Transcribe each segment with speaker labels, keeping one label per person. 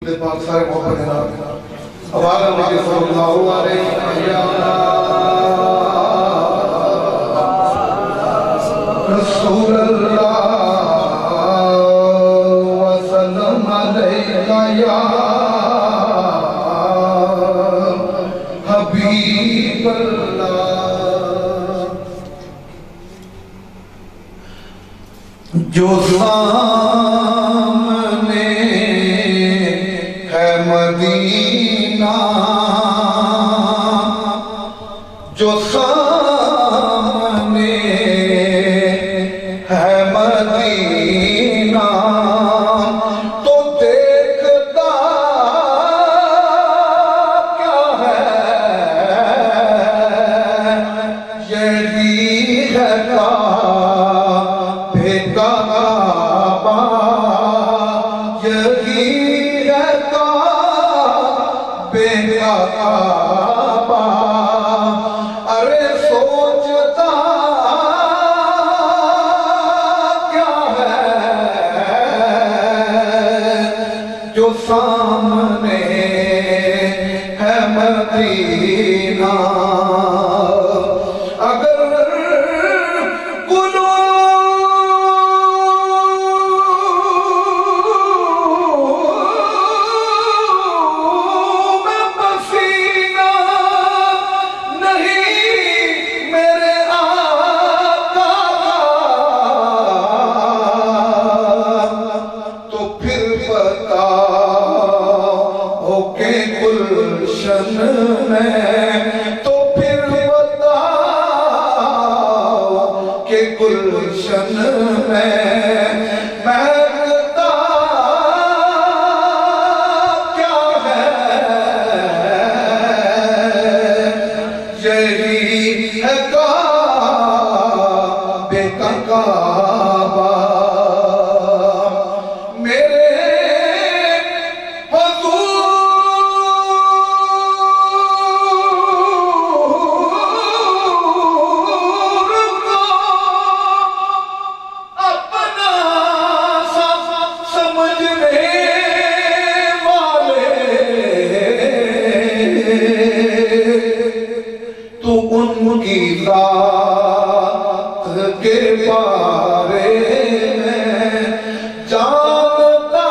Speaker 1: پاک سارے محبت جناب آواز نبی صلی اللہ علیہ رسول اللہ وسلم علیکہ یا حبیب اللہ جو سامنے ہے مدینہ جو سامنے ہے مدینہ تو دیکھتا کیا ہے یہی ہے کعبے کا کعبہ یہی ہے کعبے کا کعبہ ارے سوچتا کیا ہے جو سامنے ہے مدینہ اگر تو پھر بتاؤ کہ گلشن میں مہکتا کیا ہے یہی ہے کعبے کا کعبہ تو ان کی ذات کے بارے میں جانتا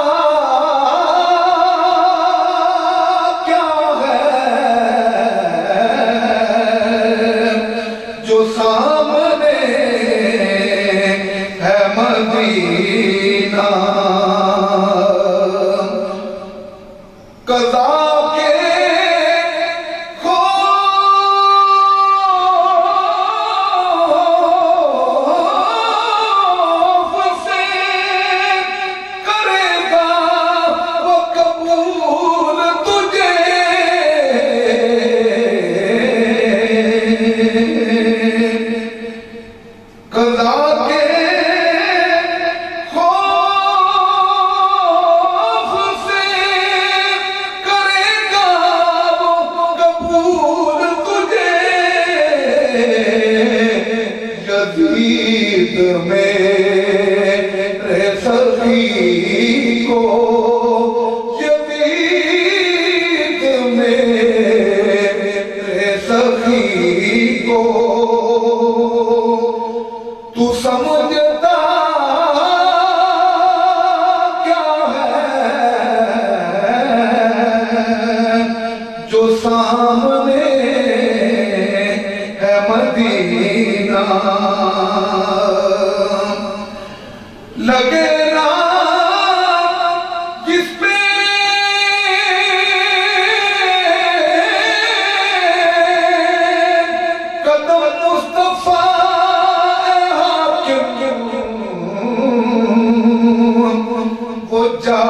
Speaker 1: کیا ہے جو سامنے ہے مدینہ قضا میرے سخی کو یزید میرے سخی کو تو سمجھتا کیا ہے جو سامنے ہے مدینہ لگے نا جس پہ قدم مصطفیٰ حاکم وہ جا